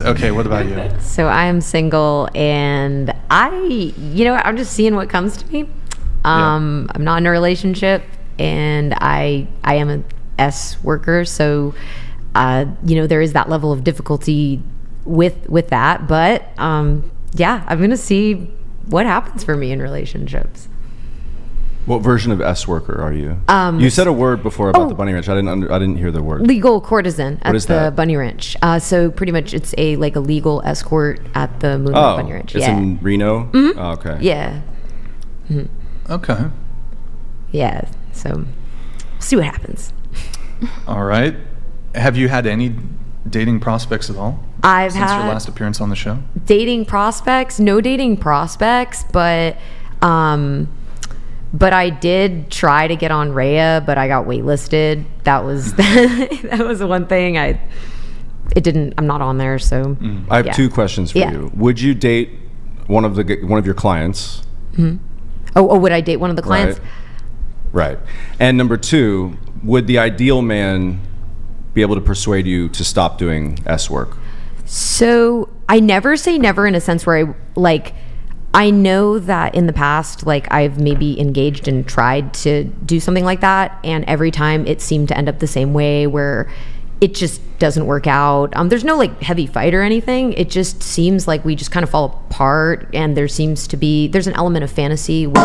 Okay, what about you? So I am single, and I'm just seeing what comes to me. I'm not in a relationship, and I am a S worker, so there is that level of difficulty with that. But I'm gonna see what happens for me in relationships. What version of S worker are you? You said a word before about the bunny ranch. I didn't hear the word. Legal courtesan at the that? bunny ranch. So pretty much it's a legal escort at the Moonlight Bunny Ranch. It's in Reno? Mm-hmm. Oh, okay. Yeah. Mm-hmm. Okay. Yeah. So see what happens. All right. Have you had any dating prospects at all? Since your last appearance on the show? Dating prospects? No dating prospects, but I did try to get on Rhea, but I got waitlisted. That was that was the one thing. I'm not on there, so. I have two questions for you. Would you date one of your clients? Mm-hmm. Oh, would I date one of the clients? Right. And number two, would the ideal man be able to persuade you to stop doing S work? So I never say never in a sense where I know that in the past, I've maybe engaged and tried to do something like that, and every time it seemed to end up the same way, where it just doesn't work out. There's no heavy fight or anything. It just seems like we just kind of fall apart, and there's an element of fantasy with.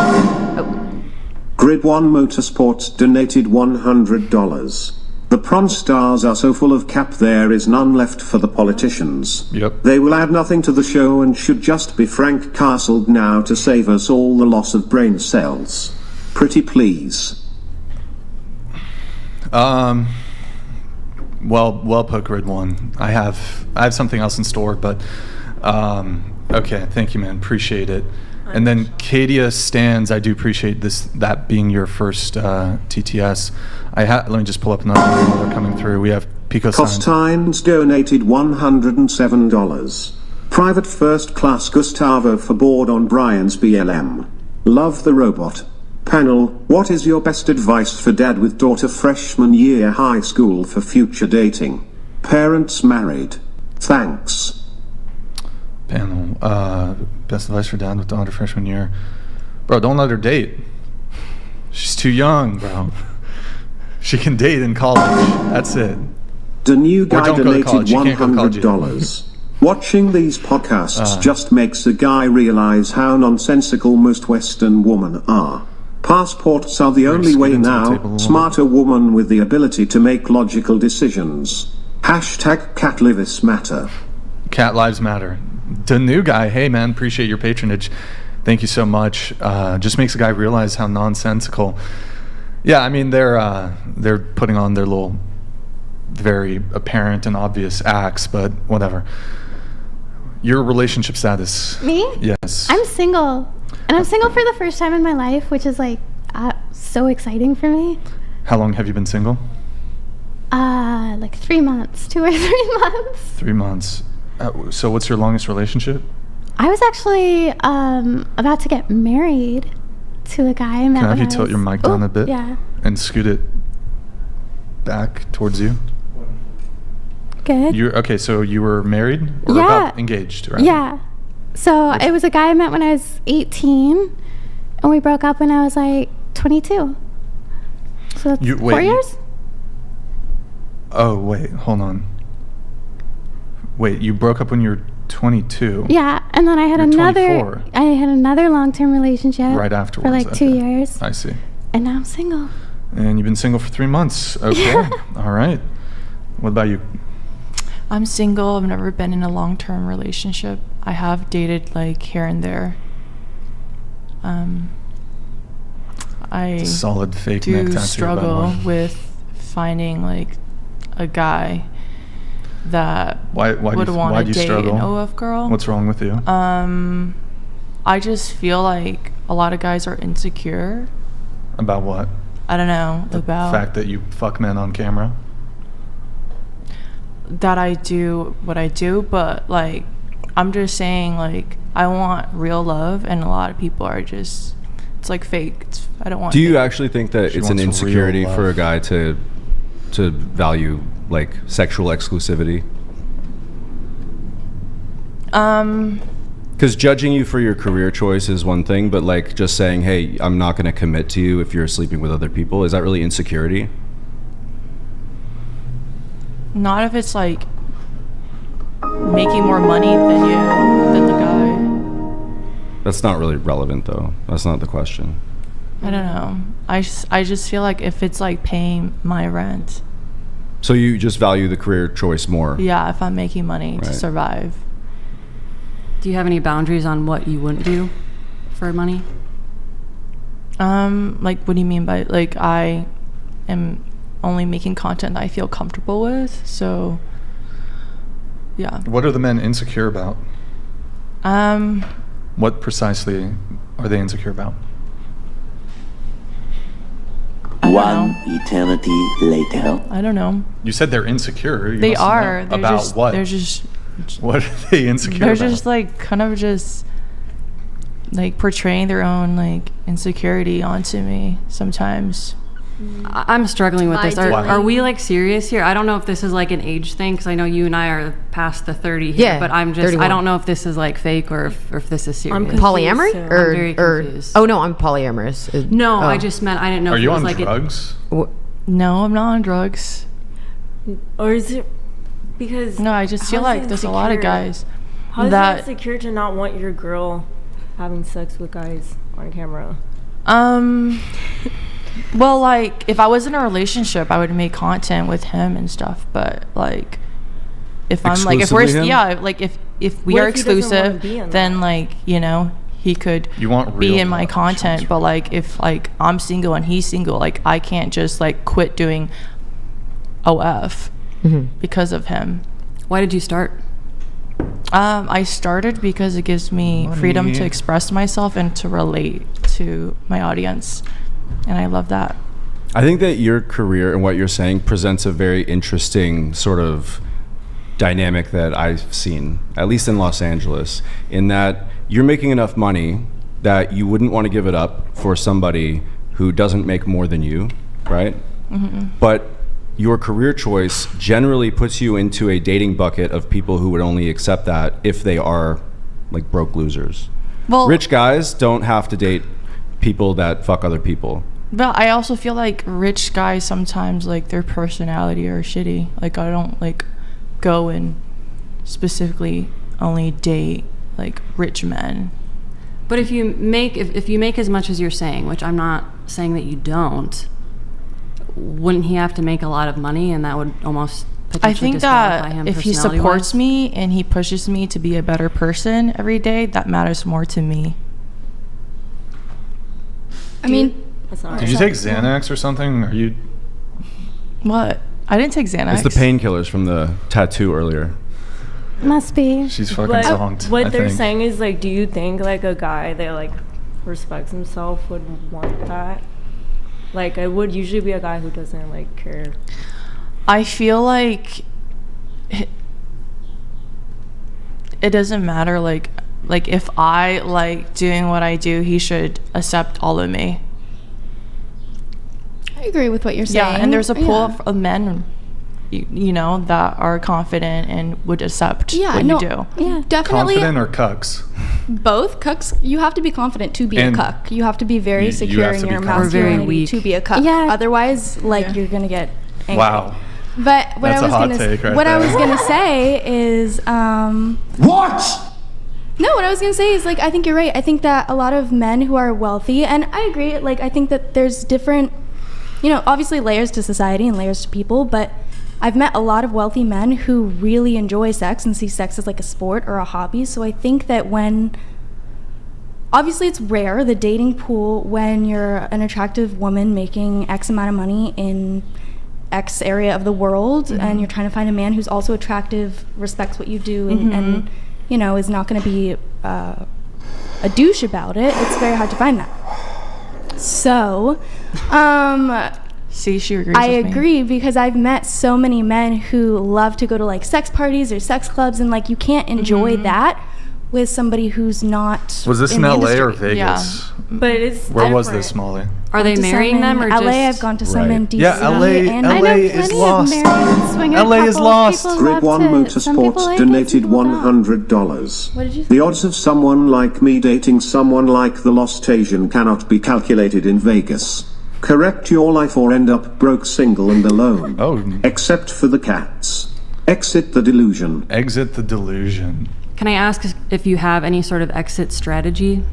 Grid 1 Motorsports donated $100. The prawn stars are so full of cap there is none left for the politicians. Yep. They will add nothing to the show and should just be Frank Castled now to save us all the loss of brain cells. Pretty please. Well put, Grid 1. I have something else in store, but okay, thank you, man. Appreciate it. And then Kadia Stands, I do appreciate that being your first TTS. Let me just pull up another one while they're coming through. We have Pico Costines donated $107. Private First Class Gustavo for board on Brian's BLM. Love the robot. Panel, what is your best advice for dad with daughter freshman year high school for future dating? Parents married. Thanks. Panel, best advice for dad with daughter freshman year. Bro, don't let her date. She's too young, bro. She can date in college. That's it. The new guy donated $100. Watching these podcasts just makes a guy realize how nonsensical most Western women are. Passports are the only way now. Smarter woman with the ability to make logical decisions. #Cat Lives Matter. Cat Lives Matter. The new guy, hey man, appreciate your patronage. Thank you so much. Just makes a guy realize how nonsensical. Yeah, I mean they're putting on their little, very apparent and obvious acts, but whatever. Your relationship status? Me? Yes. I'm single, and I'm single for the first time in my life, which is so exciting for me. How long have you been single? 3 months, 2 or 3 months. 3 months. So what's your longest relationship? I was actually about to get married to a guy I met. Can I have you tilt your mic down a bit? Yeah. And scoot it back towards you? Good. So you were married or about engaged, right? Yeah. So it was a guy I met when I was 18, and we broke up when I was 22. So that's 4 years? Oh, wait, hold on. Wait, you broke up when you were 22? Yeah, and then I had another 24. I had another long-term relationship right afterwards for 2 years. I see. And now I'm single. And you've been single for 3 months. Okay. Yeah. All right. What about you? I'm single. I've never been in a long-term relationship. I have dated here and there. I solid fake neck do tattoo, struggle with finding a guy that would want to date an OF girl. What's wrong with you? I just feel like a lot of guys are insecure. About what? I don't know. About the fact that you fuck men on camera? That I do what I do, but I'm just saying I want real love, and a lot of people are just, it's fake. I don't want. Do you actually think that it's an insecurity for a guy to value sexual exclusivity? Because judging you for your career choice is one thing, but like just saying, hey, I'm not going to commit to you if you're sleeping with other people, is that really insecurity? Not if it's like making more money than the guy. That's not really relevant though. That's not the question. I don't know. I just feel like if it's like paying my rent. So you just value the career choice more? Yeah, if I'm making money to survive. Do you have any boundaries on what you wouldn't do for money? Like, what do you mean by, like, I am only making content that I feel comfortable with, so, yeah. What are the men insecure about? What precisely are they insecure about? One eternity later. I don't know. You said they're insecure. They are. They're about just, what? They're just... What are they insecure They're about? just like kind of just like portraying their own like insecurity onto me sometimes. I'm struggling with this. Wow. Are we like serious here? I don't know if this is like an age thing, because I know you and I are past the 30 here, Yeah, but I'm just 31. I don't know if this is like fake or if this is serious. I'm confused. Polyamory? I'm very confused. Oh no, I'm polyamorous. No, Oh. I just meant I didn't know Are if you it was on like drugs? No, I'm not on drugs. Or is it because... No, I just feel how's like there's a lot of guys How is that... it insecure to not want your girl having sex with guys on camera? Well, like, if I was in a relationship, I would make content with him and stuff, but, like, if I'm, like, if we're... Exclusively him? Yeah, like, if we What are if he doesn't wanna exclusive, be in then, that? like, you know, he could You want be real in my love, content, sure. but, like, if, like, I'm single and he's single, like, I can't just, like, quit doing OF because of him. Why did you start? I started because it gives me freedom to express myself and to relate to my audience, and I love that. I think that your career and what you're saying presents a very interesting sort of dynamic that I've seen, at least in Los Angeles, in that you're making enough money that you wouldn't want to give it up for somebody who doesn't make more than you, right? But your career choice generally puts you into a dating bucket of people who would only accept that if they are like broke losers. Well, Rich guys don't have to date people that fuck other people. but I also feel like rich guys sometimes, like, their personality are shitty. Like, I don't, like, go and specifically only date, like, rich men. But if you make if you make as much as you're saying, which I'm not saying that you don't, wouldn't he have to make a lot of money, and that would almost I potentially think disqualify that him if he personality-wise? supports me and he pushes me to be a better person every day, that matters more to me. I mean, That's not Did you take Xanax or something? Are you? What? I didn't take Xanax. It's the painkillers from the tattoo earlier. must be. She's fucking But zonked. what I they're think. saying is, like, do you think, like, a guy that, like, respects himself would want that? Like, it would usually be a guy who doesn't, like, care. I feel like it doesn't matter, like if I like doing what I do, he should accept all of me. I agree with what you're saying. Yeah, and there's a pool Yeah. of men, you know, that are confident and would accept what no, you do. Yeah, definitely. Confident or cucks? Both cucks. You have to be confident to be And a cuck. You have to be very you secure have in to be your confident. Or very masculinity weak. to be a cuck. Yeah. Otherwise, like, you're gonna get angry. Wow. But what That's I a was hot gonna take right what I there. was gonna say is What? no, what I was gonna say is, like, I think you're right. I think that a lot of men who are wealthy, and I agree, like, I think that there's different, you know, obviously layers to society and layers to people, but I've met a lot of wealthy men who really enjoy sex and see sex as like a sport or a hobby. So I think that when, obviously it's rare, the dating pool, when you're an attractive woman making X amount of money in X area of the world, and you're trying to find a man who's also attractive, respects what you do, and you know, is not going to be a douche about it, it's very hard to find that. So, See, she agrees I with me. agree, because I've met so many men who love to go to like sex parties or sex clubs, and like you can't enjoy that with somebody who's not. Was this in the LA or industry. Vegas? But it's Where was different. this, Molly? Are they Gone to marrying some them or in LA? just? I've gone to some Right. in DC. Yeah, LA and LA is lost. LA is lost. Grid 1 Motorsports donated $100. What did you say? The odds of someone like me dating someone like the Lost Asian cannot be calculated in Vegas. Correct your life or end up broke, single and alone. Oh. Except for the cats. Exit the delusion. Exit the delusion. Can I ask if you have any sort of exit strategy?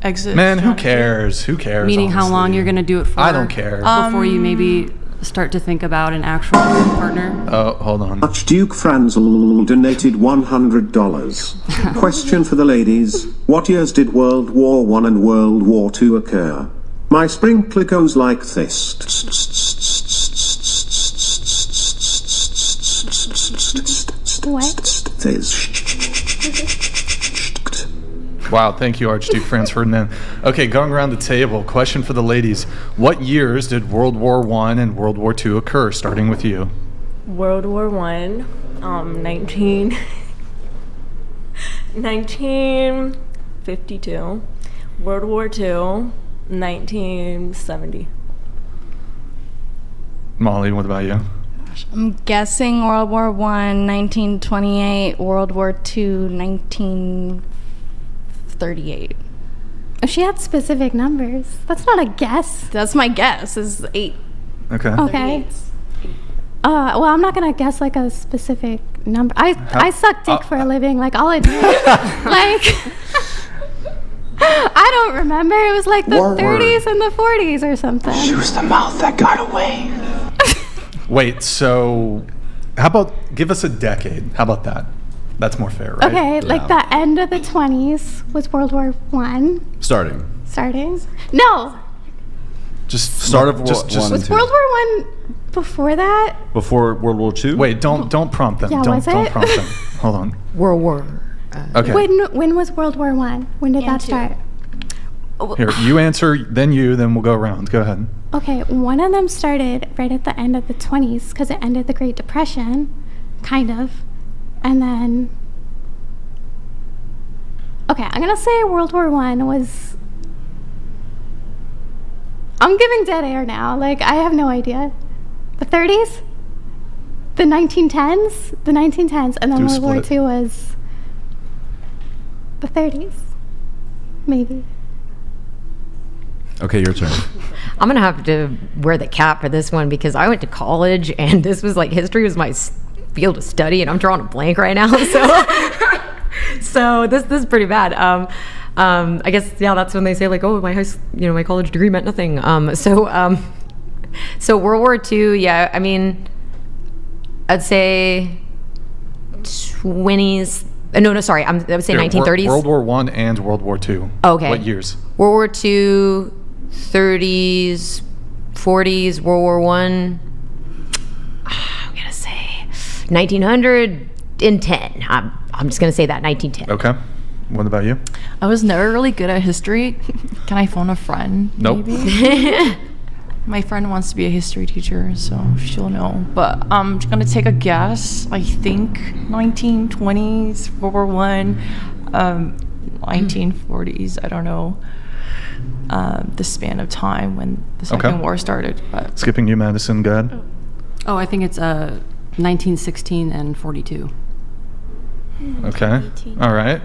Exit. Man, who strategy. cares? Who cares? Meaning how long honestly? you're going to do it for? I don't care. Before you maybe start to think about an actual partner? Oh, hold on. Archduke Franzel donated $100. Question for the ladies. What years did World War I and World War II occur? My sprinkler goes like this. Wow, thank you, Archduke Franz Ferdinand. Okay, going around the table. Question for the ladies. What years did World War I and World War II occur? Starting with you. World War I, 1952. World War II, 1970. Molly, what about you? I'm guessing World War I, 1928, World War II, 1938. If she had specific numbers, that's not a guess. That's my guess, is 8. Okay. Okay. Well, I'm not gonna guess like a specific number. I suck dick for a living. Like I'll admit, like I don't remember. It was like the 30s and the 40s or something. She was the mouth that got away. Wait, so how about give us a decade? How about that? That's more fair, right? Okay, like the end of the 20s was World War I Starting. starting. No, Just Start of just one and was two. World War I before that? Before World War II? wait. Don't prompt them. Yeah, don't was don't it? prompt them. Hold on. World War. Okay. When was World War I? When did that two. start? Here, you answer, then we'll go around. Go ahead. Okay, one of them started right at the end of the 20s because it ended the Great Depression, kind of. And then, okay, I'm gonna say World War I was, I'm giving dead air now. Like, I have no idea. The 30s? The 1910s? The 1910s. And then Do a World War split. II was the 30s. Maybe. Okay, your turn. I'm gonna have to wear the cap for this one because I went to college and this was like history was my field of study, and I'm drawing a blank right now. So this is pretty bad. I guess that's when they say like, oh, my college degree meant nothing. So World War II, yeah, I mean, I'd say 20s. No, sorry, I would say Here, 1930s. World War I and World War II. Okay. What years? World War II, 30s, 40s, World War I. I'm gonna say 1910. I'm just gonna say that 1910. Okay. What about you? I was never really good at history. Can I phone a friend? Nope. Maybe? My friend wants to be a history teacher, so she'll know. But I'm gonna take a guess. I think 1920s, World War I, 1940s. I don't know the span of time when the Second War started. But Skipping you, Madison. Go ahead. Oh, I think it's 1916 and 42. Okay. All right.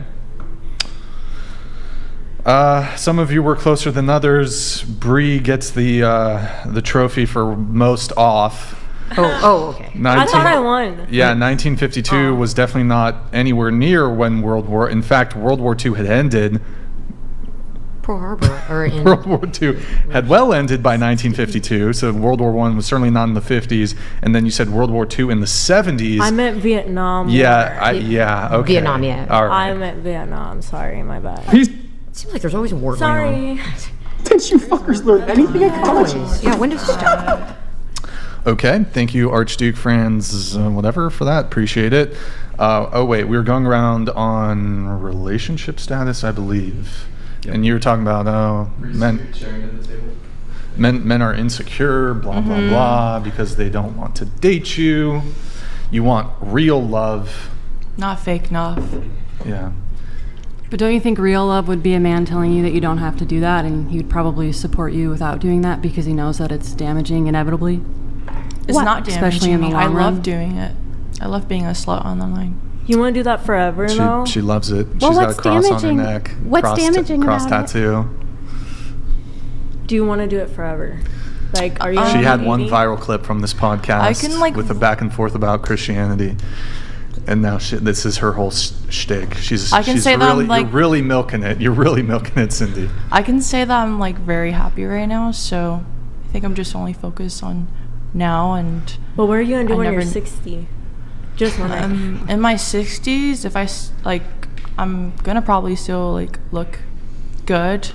Some of you were closer than others. Bree gets the trophy for most off. Oh, okay. I thought I won. Yeah, 1952 was definitely not anywhere near when In fact, World War II had ended. Pearl Harbor or in World War II had well ended by 1952, so World War I was certainly not in the 50s. And then you said World War II in the 70s. I meant Vietnam. Yeah, War. okay. Vietnam, yeah. All right. I meant Vietnam. Sorry, my bad. It seems like there's always war going on. Sorry. Didn't you fuckers learn anything in college? Yeah, when does it start? Okay, thank you, Archduke Franz, whatever, for that. Appreciate it. Oh, wait, we were going around on relationship status, I believe. Yep. And you were talking about, men are insecure, blah, blah, blah, because they don't want to date you. You want real love. not fake enough. Yeah. But don't you think real love would be a man telling you that you don't have to do that, and he would probably support you without doing that because he knows that it's damaging inevitably? It's not damaging. Especially in the long I run. love doing it. I love being a slut on the line. You want to do that forever, though? She loves it. Well, She's got a what's cross damaging? on her neck. What's damaging cross about it? tattoo. Do you want to do it forever? Like, are you? She had one viral clip from this podcast I can, like, with a back and forth about Christianity, and now this is her whole shtick. I can say that I'm, like- you're really milking it. You're really milking it, Cindy. I can say that I'm like very happy right now, so I think I'm just only focused on now and. But what are you gonna do I when you're never- 60? Just when in my 60s, if I'm gonna probably still like look good.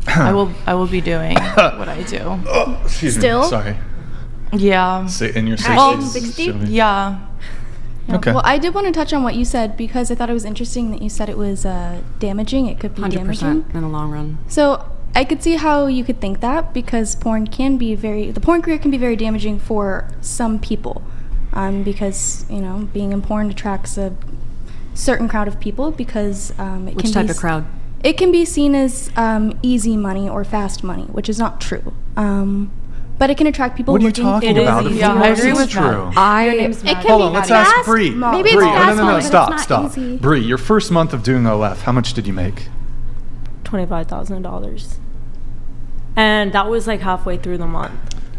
I will be doing what I do. Oh, excuse Still? me. Sorry. Yeah. In your 60s. Well, 60? Yeah. Okay. Well, I did want to touch on what you said because I thought it was interesting that you said it was damaging. It could be 100% damaging in the long run. So I could see how you could think that because the porn career can be very damaging for some people, because being in porn attracts a certain crowd of people because Which type of crowd? It can be seen as easy money or fast money, which is not true. But it can attract people. What are you looking talking for- about? Yeah, I agree with true. It can Hold on, be let's fast ask Bree. money. Maybe it's Bree, fast money, but stop, it's not easy. Bree, your first month of doing OF, how much did you make? $25,000, and that was like halfway through the month.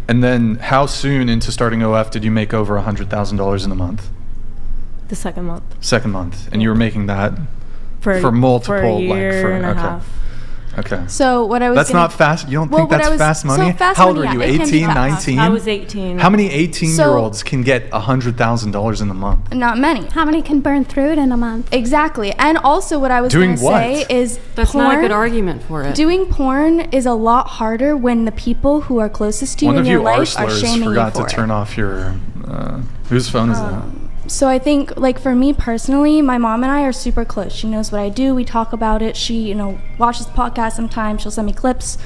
And then how soon into starting OF did you make over $100,000 in a month? The second month. Second month. And you were making that For multiple, for a year and a okay. half. Okay. So what I was That's gonna- not fast. You don't Well, think what that's I was- fast money? so fast How old money, are you? yeah, it can be 18, fast. 19? I was 18. How many 18-year-olds So- can get $100,000 in a month? Not many. How many can burn through it in a month? Exactly. And also what I was Doing going to say what? is That's porn, not a good argument for it. Doing porn is a lot harder when the people who are closest to you One in of your you life are arslers shaming forgot you to for turn it. off your... whose phone is that? So I think, like, for me personally, my mom and I are super close. She knows what I do. We talk about it. She, watches the podcast sometimes. She'll send me clips.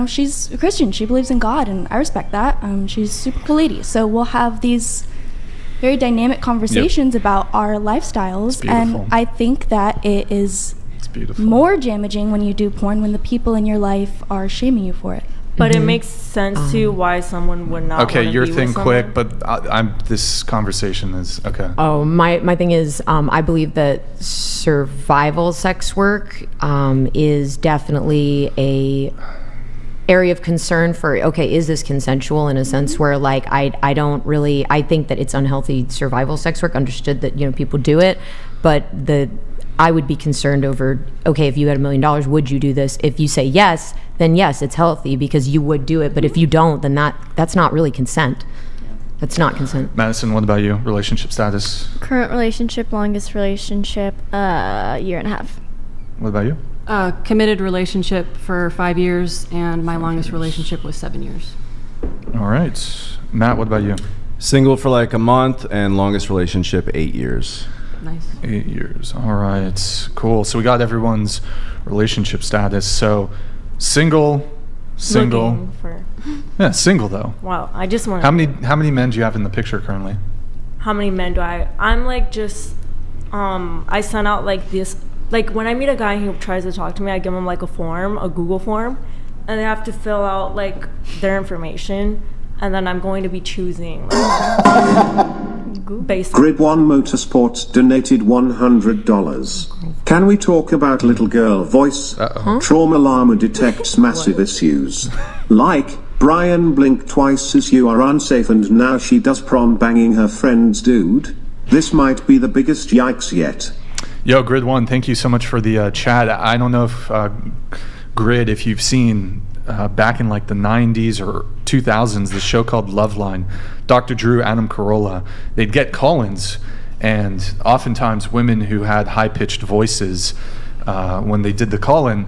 She's a Christian. She believes in God, and I respect that. She's a super cool lady. So we'll have these very dynamic conversations about our lifestyles. beautiful. And I think that it is It's beautiful. more damaging when you do porn when the people in your life are shaming you for it. But it makes sense to why someone would not. Okay, wanna your be thing with quick, someone. but this conversation is... Okay. Oh, my thing is, I believe that survival sex work is definitely a area of concern for, okay, is this consensual in a sense where, like, I don't really, I think that it's unhealthy survival sex work, understood that, people do it, but I would be concerned over, okay, if you had $1 million, would you do this? If you say yes, then yes, it's healthy because you would do it. But if you don't, then that's not really consent. That's not consent. Madison, what about you? Relationship status? Current relationship, longest relationship, year and a half. What about you? Committed relationship for 5 years, and my longest relationship was 7 years. All right. Matt, what about you? Single for like a month and longest relationship 8 years. Nice. 8 years. All right. Cool. So we got everyone's relationship status. So single. Looking for. Yeah, single though. Wow, I just want. How many men do you have in the picture currently? How many men do I? I'm like just. I send out like this. Like when I meet a guy who tries to talk to me, I give him like a Google form, and they have to fill out like their information, and then I'm going to be choosing. Based on Grid 1 Motorsports donated $100. Can we talk about little girl voice? Trauma llama detects massive issues. Like, Brian blinked twice as you are unsafe and now she does prom banging her friend's dude. This might be the biggest yikes yet. Yo, Grid 1, thank you so much for the chat. I don't know if Grid, if you've seen back in like the 90s or 2000s, this show called Loveline, Dr. Drew, Adam Carolla, they'd get call-ins, and oftentimes women who had high-pitched voices, when they did the call-in,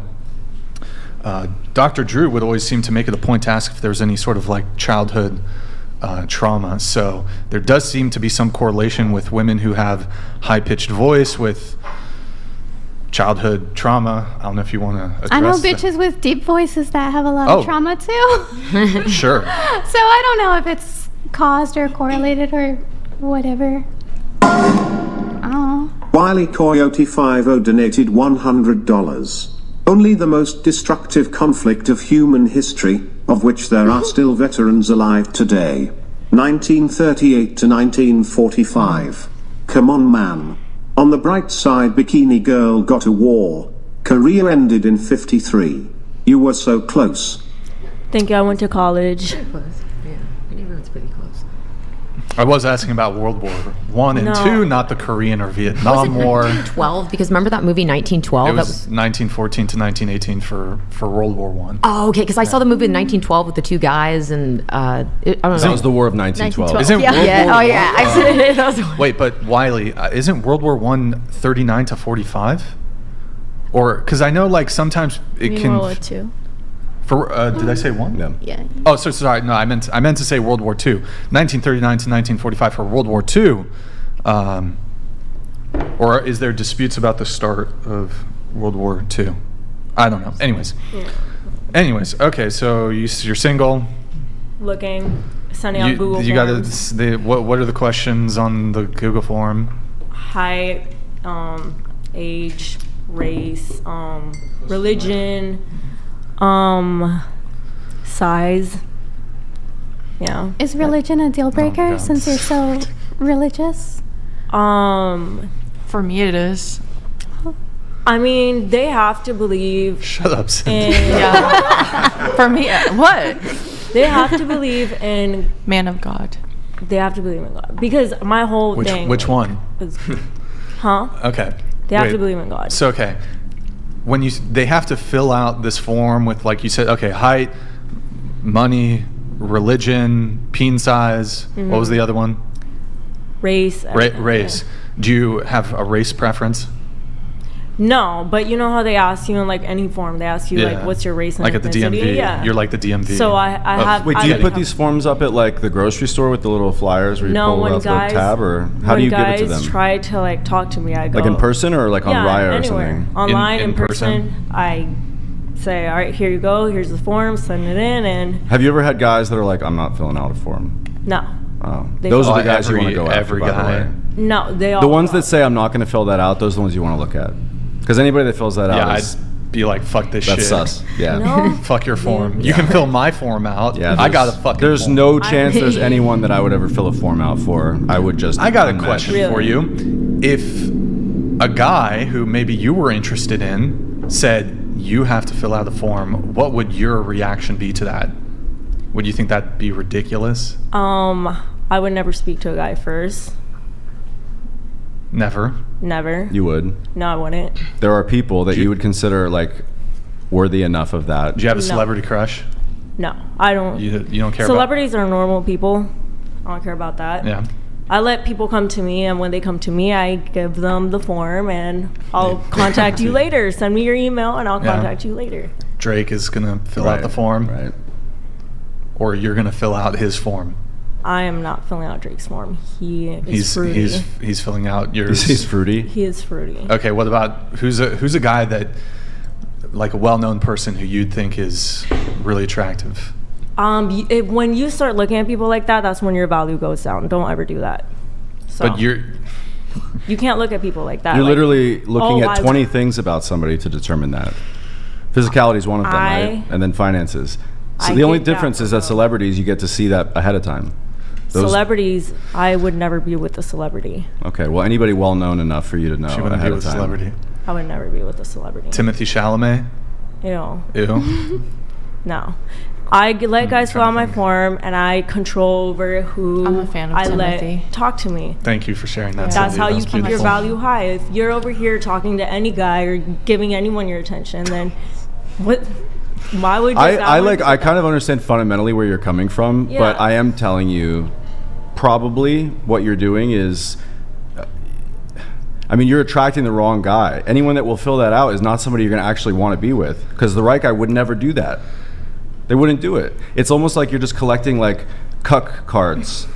Dr. Drew would always seem to make it a point to ask if there was any sort of like childhood trauma. So there does seem to be some correlation with women who have high-pitched voice with childhood trauma. I don't know if you want to address I know that. bitches with deep voices that have a lot Oh. of trauma too. Sure. So I don't know if it's caused or correlated or whatever. Oh. Wiley Coyote 50 donated $100. Only the most destructive conflict of human history, of which there are still veterans alive today. 1938 to 1945. Come on, man. On the bright side, Bikini Girl got a war. Korea ended in 53. You were so close. Thank you. I went to college. I was asking about World War I and II, not the Korean or Vietnam War. 1912, because remember that movie 1912? It was 1914 to 1918 for World War I. Oh, okay, because I saw the movie in 1912 with the two guys, and I don't know. That was the War of 1912. Isn't World War Oh, yeah. I said that was Wait, but Wiley, isn't World War I 39 to 45? Or, because I know, like, sometimes it can... World War II. For, did I say one? Yeah. Yeah. Oh, so sorry. No, I meant to say World War II, 1939 to 1945 for World War II. Or is there disputes about the start of World War II? I don't know. Anyways, okay. So you're single. Looking, sending out Google You forms. got what are the questions on the Google form? Height, age, race, religion. Size. Yeah. Is religion a deal breaker since you're so religious? For me, it is. I mean, they have to believe. Shut up, Cynthia. Yeah. For me, what? They have to believe in Man of God. They have to believe in God because my whole thing. Which one? Is, huh? Okay. They have to believe in God. So okay. When they have to fill out this form with, like you said, okay, height, money, religion, peen size. What was the other one? Race. Race. Do you have a race preference? No, but you know how they ask you in like any form, they ask you like, what's your race and like ethnicity? At the DMV. Yeah. You're like the DMV. So I have. Wait, do you put these forms up at like the grocery store with the little flyers where you pull out the tab, or how do you give it to them? When guys try to like talk to me, I go like in person or like on Raya or anywhere. something? Online, in person. I say, all right, here you go. Here's the form. Send it in. And have you ever had guys that are like, I'm not filling out a form? No. Oh, those are the guys you want to go after. Every guy. No, they all. The ones that say I'm not going to fill that out, those are the ones you want to look at. Because anybody that fills that out, I'd be like, fuck this shit. That's sus. Yeah. No. Fuck your form. You can fill my form out. Yeah, I got a fucking There's form. no chance there's anyone that I would ever fill a form out for. I would just. I got a question for you. If a guy who maybe you were interested in said you have to fill out a form, what would your reaction be to that? Would you think that'd be ridiculous? I would never speak to a guy first. Never. You would. No, I wouldn't. There are people that you would consider like worthy enough of that. Do you have a celebrity crush? No, I don't. You don't care. Celebrities are normal people. I don't care about that. Yeah. I let people come to me, and when they come to me, I give them the form, and I'll contact you later. Send me your email, and I'll contact you later. Drake is gonna fill out the form, right? Or you're gonna fill out his form. I am not filling out Drake's form. He is fruity. He's filling out yours. He's fruity. He is fruity. Okay, what about who's a guy that, like a well-known person who you'd think is really attractive? When you start looking at people like that, that's when your value goes down. Don't ever do that. So, but you can't look at people like that. You're literally looking at 20 things about somebody to determine that. Physicality is one of them, right? And then finances. So the only difference is that celebrities, you get to see that ahead of time. Celebrities, I would never be with a celebrity. Okay, well, anybody well-known enough for you to know she wouldn't ahead be of with a time. celebrity. I would never be with a celebrity. Timothy Chalamet? Ew. No. I let guys fill out my form, and I control over who I'm a fan of Timothy. let talk to me. Thank you for sharing that. That's Cindy. how you That's keep your beautiful. value high. If you're over here talking to any guy or giving anyone your attention, then what? Why would you? I kind of understand fundamentally where you're coming from, Yeah. but I am telling you, probably what you're doing is, I mean, you're attracting the wrong guy. Anyone that will fill that out is not somebody you're going to actually want to be with, because the right guy would never do that. They wouldn't do it. It's almost like you're just collecting like CUCK cards